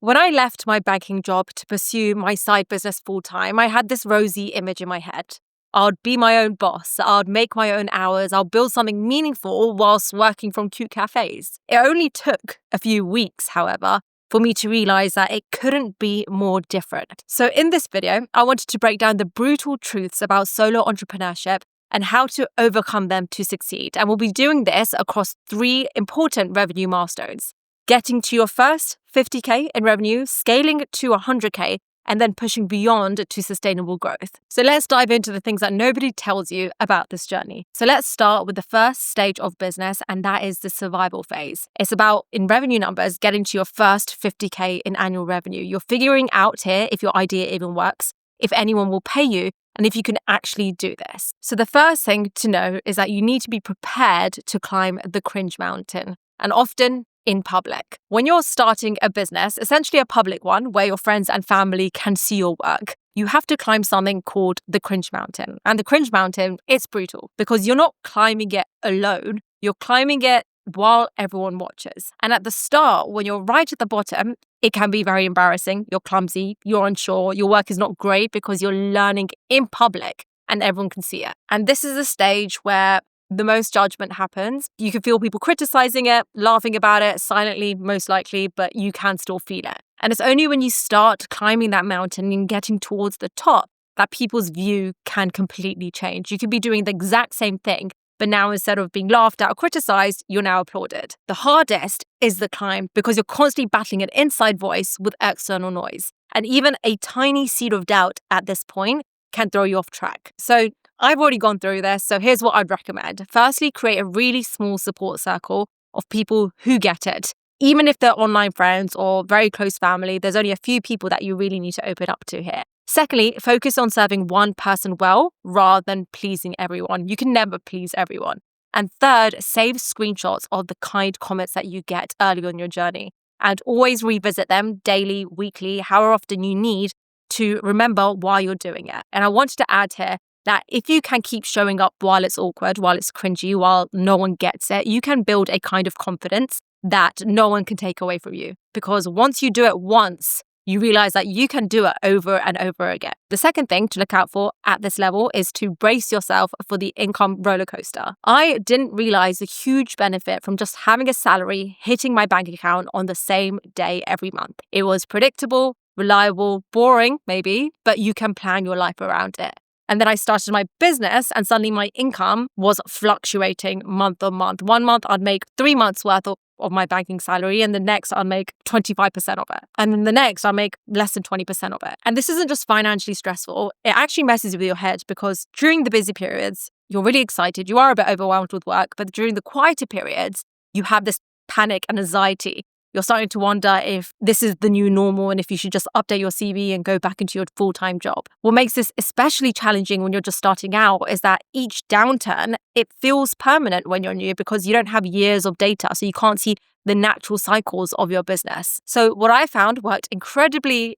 When I left my banking job to pursue my side business full-time, I had this rosy image in my head. I'd be my own boss, I'd make my own hours, I'll build something meaningful whilst working from cute cafes. It only took a few weeks, however, for me to realize that it couldn't be more different. So in this video, I wanted to break down the brutal truths about solo entrepreneurship and how to overcome them to succeed. And we'll be doing this across 3 important revenue milestones: getting to your first 50K in revenue, scaling to 100K, and then pushing beyond to sustainable growth. So let's dive into the things that nobody tells you about this journey. So let's start with the first stage of business, and that is the survival phase. It's about, in revenue numbers, getting to your first 50K in annual revenue. You're figuring out here if your idea even works, if anyone will pay you, and if you can actually do this. So the first thing to know is that you need to be prepared to climb the cringe mountain, and often in public. When you're starting a business, essentially a public one where your friends and family can see your work, you have to climb something called the cringe mountain. And the cringe mountain, it's brutal because you're not climbing it alone, you're climbing it while everyone watches. And at the start, when you're right at the bottom, it can be very embarrassing. You're clumsy, you're unsure, your work is not great because you're learning in public and everyone can see it. And this is a stage where the most judgment happens. You can feel people criticizing it, laughing about it, silently, most likely, but you can still feel it. And it's only when you start climbing that mountain and getting towards the top that people's view can completely change. You could be doing the exact same thing, but now instead of being laughed at or criticized, you're now applauded. The hardest is the climb because you're constantly battling an inside voice with external noise. And even a tiny seed of doubt at this point can throw you off track. So I've already gone through this, so here's what I'd recommend. Firstly, create a really small support circle of people who get it. Even if they're online friends or very close family, there's only a few people that you really need to open up to here. Secondly, focus on serving one person well rather than pleasing everyone. You can never please everyone. And third, save screenshots of the kind comments that you get early on your journey. And always revisit them daily, weekly, however often you need to remember why you're doing it. And I wanted to add here that if you can keep showing up while it's awkward, while it's cringy, while no one gets it, you can build a kind of confidence that no one can take away from you. Because once you do it once, you realize that you can do it over and over again. The second thing to look out for at this level is to brace yourself for the income roller coaster. I didn't realize the huge benefit from just having a salary hitting my bank account on the same day every month. It was predictable, reliable, boring maybe, but you can plan your life around it. And then I started my business and suddenly my income was fluctuating month on month. One month I'd make 3 months worth of my banking salary, and the next I'll make 25% of it. And then the next I'll make less than 20% of it. And this isn't just financially stressful. It actually messes with your head because during the busy periods, you're really excited. You are a bit overwhelmed with work, but during the quieter periods, you have this panic and anxiety. You're starting to wonder if this is the new normal and if you should just update your CV and go back into your full-time job. What makes this especially challenging when you're just starting out is that each downturn, it feels permanent when you're new because you don't have years of data, so you can't see the natural cycles of your business. So what I found worked incredibly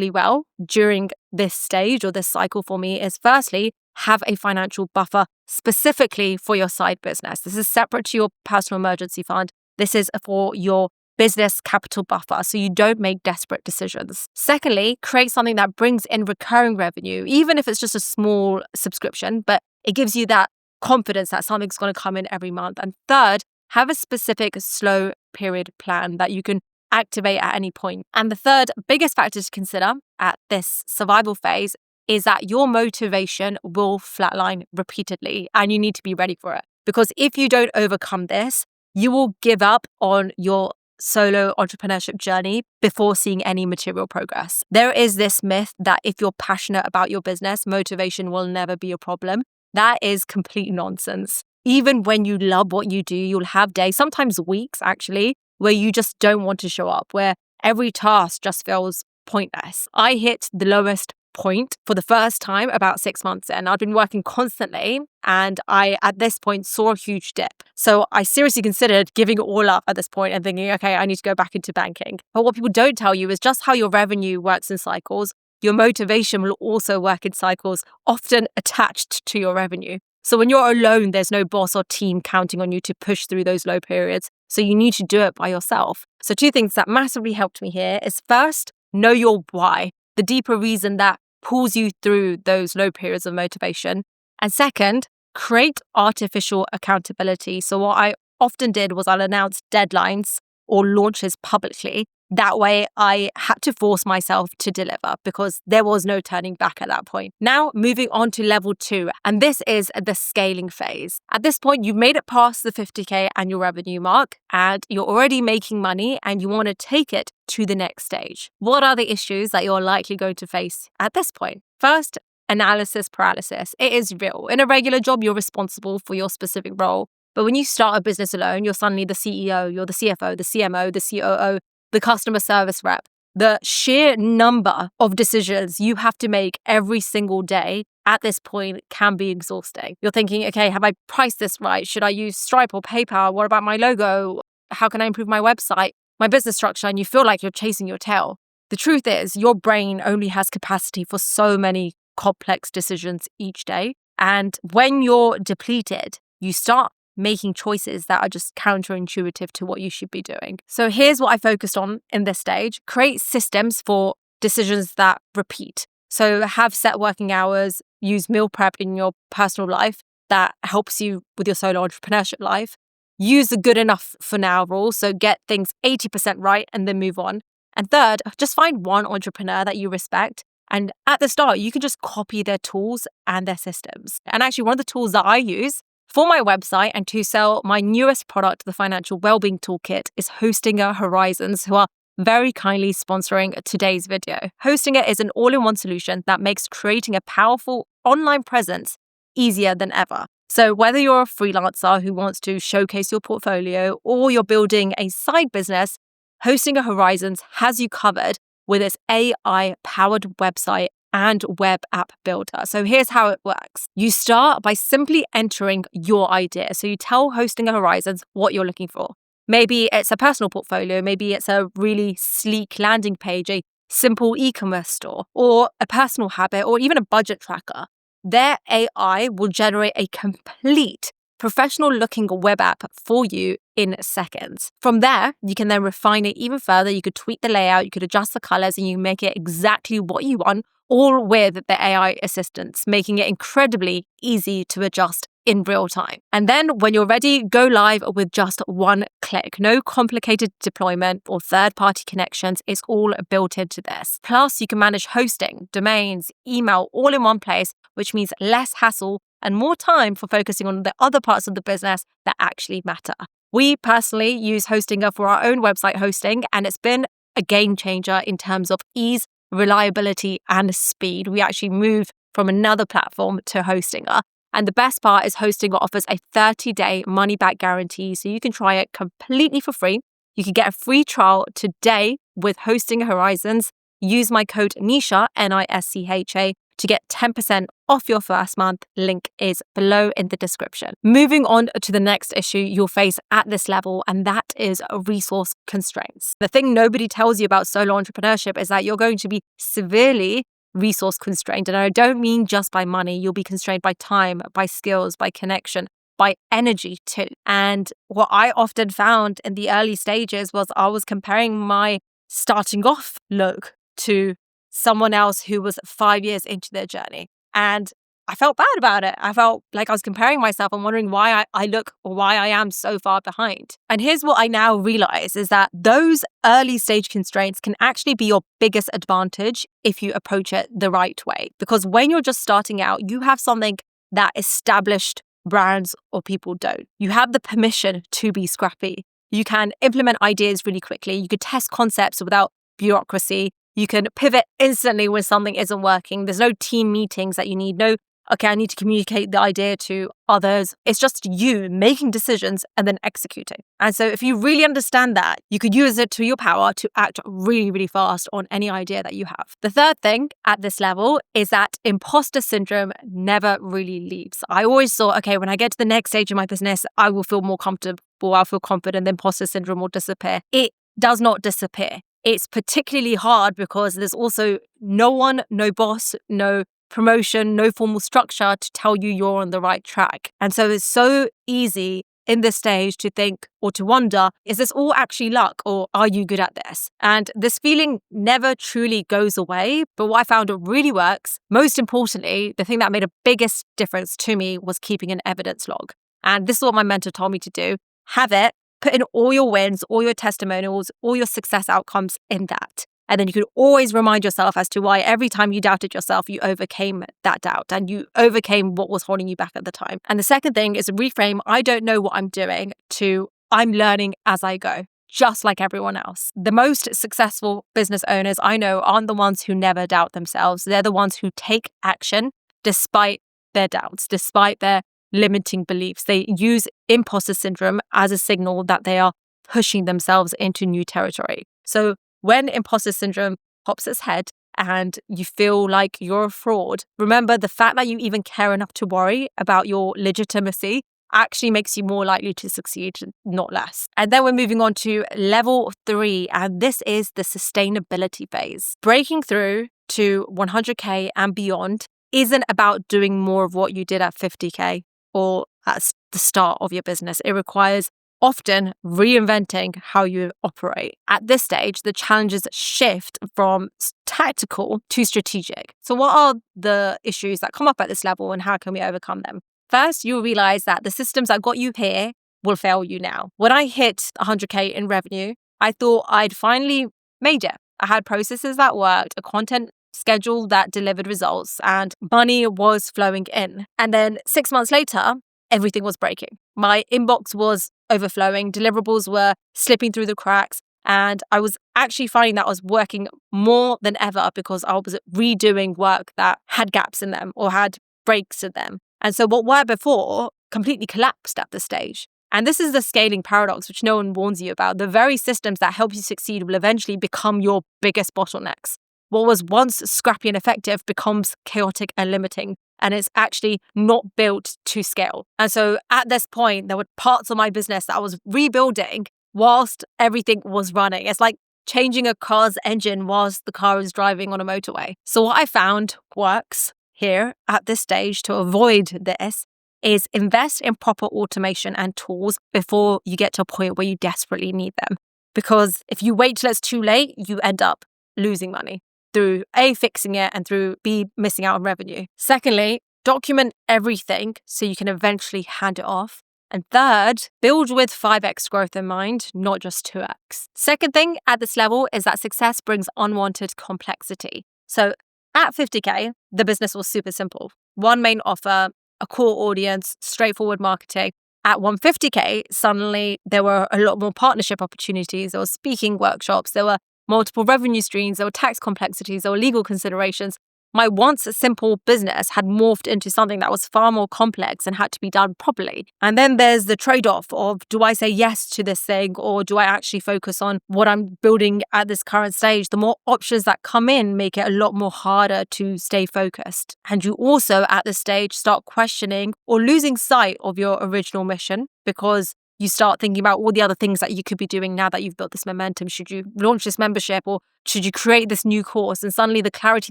well during this stage or this cycle for me is firstly, have a financial buffer specifically for your side business. This is separate to your personal emergency fund. This is for your business capital buffer, so you don't make desperate decisions. Secondly, create something that brings in recurring revenue, even if it's just a small subscription, but it gives you that confidence that something's going to come in every month. And third, have a specific slow period plan that you can activate at any point. And the third biggest factor to consider at this survival phase is that your motivation will flatline repeatedly, and you need to be ready for it. Because if you don't overcome this, you will give up on your solo entrepreneurship journey before seeing any material progress. There is this myth that if you're passionate about your business, motivation will never be a problem. That is complete nonsense. Even when you love what you do, you'll have days, sometimes weeks actually, where you just don't want to show up, where every task just feels pointless. I hit the lowest point for the first time about 6 months in. I'd been working constantly and I, at this point, saw a huge dip. So I seriously considered giving it all up at this point and thinking, okay, I need to go back into banking. But what people don't tell you is just how your revenue works in cycles. Your motivation will also work in cycles, often attached to your revenue. So when you're alone, there's no boss or team counting on you to push through those low periods. So you need to do it by yourself. So 2 things that massively helped me here is first, know your why, the deeper reason that pulls you through those low periods of motivation. And second, create artificial accountability. So what I often did was I'll announce deadlines or launches publicly. That way I had to force myself to deliver because there was no turning back at that point. Now moving on to level 2, and this is the scaling phase. At this point, you've made it past the 50K annual revenue mark and you're already making money and you want to take it to the next stage. What are the issues that you're likely going to face at this point? First, analysis paralysis. It is real. In a regular job, you're responsible for your specific role. But when you start a business alone, you're suddenly the CEO, you're the CFO, the CMO, the COO, the customer service rep. The sheer number of decisions you have to make every single day at this point can be exhausting. You're thinking, okay, have I priced this right? Should I use Stripe or PayPal? What about my logo? How can I improve my website, my business structure? And you feel like you're chasing your tail. The truth is, your brain only has capacity for so many complex decisions each day. And when you're depleted, you start making choices that are just counterintuitive to what you should be doing. So here's what I focused on in this stage. Create systems for decisions that repeat. So have set working hours, use meal prep in your personal life that helps you with your solo entrepreneurship life. Use the good enough for now rule. So get things 80% right and then move on. And third, just find one entrepreneur that you respect. And at the start, you can just copy their tools and their systems. And actually, one of the tools that I use for my website and to sell my newest product, the Financial Wellbeing Toolkit, is Hostinger Horizons, who are very kindly sponsoring today's video. Hostinger is an all-in-one solution that makes creating a powerful online presence easier than ever. So whether you're a freelancer who wants to showcase your portfolio or you're building a side business, Hostinger Horizons has you covered with its AI-powered website and web app builder. So here's how it works. You start by simply entering your idea. So you tell Hostinger Horizons what you're looking for. Maybe it's a personal portfolio, maybe it's a really sleek landing page, a simple e-commerce store, or a personal habit, or even a budget tracker. Their AI will generate a complete professional looking web app for you in seconds. From there, you can then refine it even further. You could tweak the layout, you could adjust the colors, and you make it exactly what you want, all with the AI assistance, making it incredibly easy to adjust in real time. And then when you're ready, go live with just one click. No complicated deployment or third-party connections. It's all built into this. Plus, you can manage hosting, domains, email, all in one place, which means less hassle and more time for focusing on the other parts of the business that actually matter. We personally use Hostinger for our own website hosting, and it's been a game changer in terms of ease, reliability, and speed. We actually moved from another platform to Hostinger. And the best part is Hostinger offers a 30-day money-back guarantee, so you can try it completely for free. You can get a free trial today with Hostinger Horizons. Use my code Nischa, Nischa, to get 10% off your first month. Link is below in the description. Moving on to the next issue you'll face at this level, and that is resource constraints. The thing nobody tells you about solo entrepreneurship is that you're going to be severely resource constrained. And I don't mean just by money. You'll be constrained by time, by skills, by connection, by energy too. And what I often found in the early stages was I was comparing my starting off look to someone else who was 5 years into their journey. And I felt bad about it. I felt like I was comparing myself and wondering why I look or why I am so far behind. And here's what I now realize is that those early stage constraints can actually be your biggest advantage if you approach it the right way. Because when you're just starting out, you have something that established brands or people don't. You have the permission to be scrappy. You can implement ideas really quickly. You could test concepts without bureaucracy. You can pivot instantly when something isn't working. There's no team meetings that you need. No, okay, I need to communicate the idea to others. It's just you making decisions and then executing. And so if you really understand that, you could use it to your power to act really, really fast on any idea that you have. The third thing at this level is that imposter syndrome never really leaves. I always thought, okay, when I get to the next stage of my business, I will feel more comfortable, I'll feel confident, the imposter syndrome will disappear. It does not disappear. It's particularly hard because there's also no one, no boss, no promotion, no formal structure to tell you you're on the right track. And so it's so easy in this stage to think or to wonder, is this all actually luck or are you good at this? And this feeling never truly goes away. But what I found really works, most importantly, the thing that made a biggest difference to me was keeping an evidence log. And this is what my mentor told me to do. Have it, put in all your wins, all your testimonials, all your success outcomes in that. And then you can always remind yourself as to why every time you doubted yourself, you overcame that doubt and you overcame what was holding you back at the time. And the second thing is reframe, I don't know what I'm doing, to I'm learning as I go, just like everyone else. The most successful business owners I know aren't the ones who never doubt themselves. They're the ones who take action despite their doubts, despite their limiting beliefs. They use imposter syndrome as a signal that they are pushing themselves into new territory. So when imposter syndrome pops its head and you feel like you're a fraud, remember the fact that you even care enough to worry about your legitimacy actually makes you more likely to succeed, not less. And then we're moving on to level 3, and this is the sustainability phase. Breaking through to 100K and beyond isn't about doing more of what you did at 50K or at the start of your business. It requires often reinventing how you operate. At this stage, the challenges shift from tactical to strategic. So what are the issues that come up at this level and how can we overcome them? First, you'll realize that the systems that got you here will fail you now. When I hit 100K in revenue, I thought I'd finally made it. I had processes that worked, a content schedule that delivered results, and money was flowing in. And then 6 months later, everything was breaking. My inbox was overflowing, deliverables were slipping through the cracks, and I was actually finding that I was working more than ever because I was redoing work that had gaps in them or had breaks in them. And so what worked before completely collapsed at this stage. And this is the scaling paradox, which no one warns you about. The very systems that help you succeed will eventually become your biggest bottlenecks. What was once scrappy and effective becomes chaotic and limiting, and it's actually not built to scale. And so at this point, there were parts of my business that I was rebuilding whilst everything was running. It's like changing a car's engine whilst the car is driving on a motorway. So what I found works here at this stage to avoid this is invest in proper automation and tools before you get to a point where you desperately need them. Because if you wait till it's too late, you end up losing money through A, fixing it, and through B, missing out on revenue. Secondly, document everything so you can eventually hand it off. And third, build with 5x growth in mind, not just 2x. Second thing at this level is that success brings unwanted complexity. So at 50K, the business was super simple. One main offer, a core audience, straightforward marketing. At 150K, suddenly there were a lot more partnership opportunities. There were speaking workshops. There were multiple revenue streams. There were tax complexities. There were legal considerations. My once simple business had morphed into something that was far more complex and had to be done properly. And then there's the trade-off of, do I say yes to this thing or do I actually focus on what I'm building at this current stage? The more options that come in make it a lot more harder to stay focused. And you also at this stage start questioning or losing sight of your original mission because you start thinking about all the other things that you could be doing now that you've built this momentum. Should you launch this membership or should you create this new course? And suddenly the clarity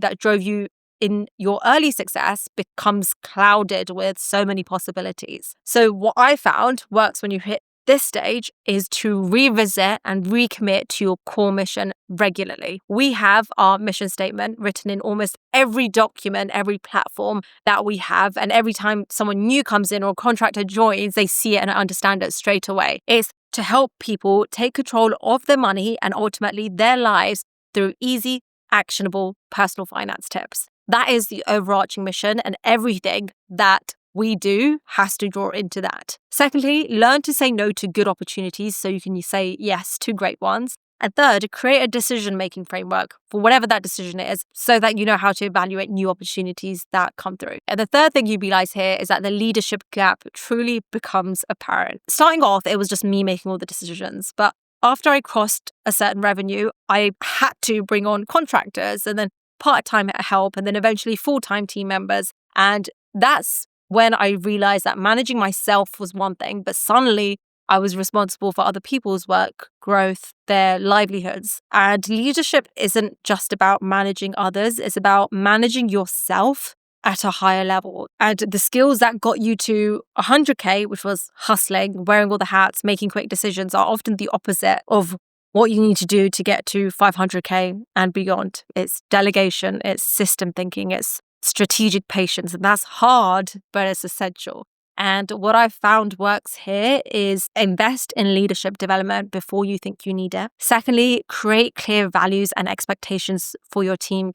that drove you in your early success becomes clouded with so many possibilities. So what I found works when you hit this stage is to revisit and recommit to your core mission regularly. We have our mission statement written in almost every document, every platform that we have. And every time someone new comes in or a contractor joins, they see it and understand it straight away. It's to help people take control of their money and ultimately their lives through easy, actionable personal finance tips. That is the overarching mission, and everything that we do has to draw into that. Secondly, learn to say no to good opportunities so you can say yes to great ones. And third, create a decision-making framework for whatever that decision is so that you know how to evaluate new opportunities that come through. And the third thing you realize here is that the leadership gap truly becomes apparent. Starting off, it was just me making all the decisions, but after I crossed a certain revenue, I had to bring on contractors and then part-time help and then eventually full-time team members. And that's when I realized that managing myself was one thing, but suddenly I was responsible for other people's work, growth, their livelihoods. And leadership isn't just about managing others, it's about managing yourself at a higher level. And the skills that got you to 100K, which was hustling, wearing all the hats, making quick decisions, are often the opposite of what you need to do to get to 500K and beyond. It's delegation, it's system thinking, it's strategic patience. And that's hard, but it's essential. And what I've found works here is invest in leadership development before you think you need it. Secondly, create clear values and expectations for your team.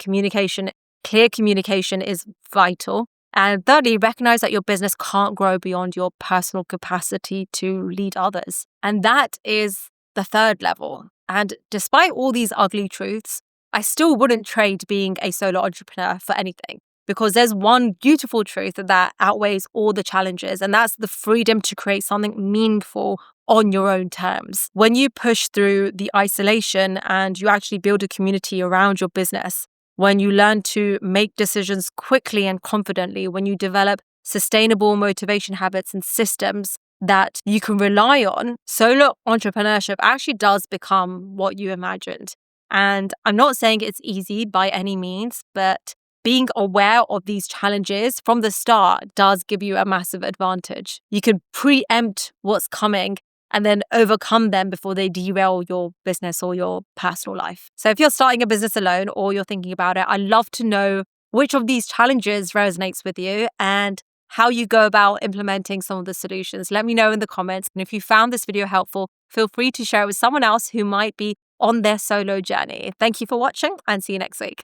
Clear communication is vital. And thirdly, recognize that your business can't grow beyond your personal capacity to lead others. And that is the third level. And despite all these ugly truths, I still wouldn't trade being a solo entrepreneur for anything. Because there's one beautiful truth that outweighs all the challenges, and that's the freedom to create something meaningful on your own terms. When you push through the isolation and you actually build a community around your business, when you learn to make decisions quickly and confidently, when you develop sustainable motivation habits and systems that you can rely on, solo entrepreneurship actually does become what you imagined. And I'm not saying it's easy by any means, but being aware of these challenges from the start does give you a massive advantage. You can preempt what's coming and then overcome them before they derail your business or your personal life. So if you're starting a business alone or you're thinking about it, I'd love to know which of these challenges resonates with you and how you go about implementing some of the solutions. Let me know in the comments. And if you found this video helpful, feel free to share it with someone else who might be on their solo journey. Thank you for watching and see you next week.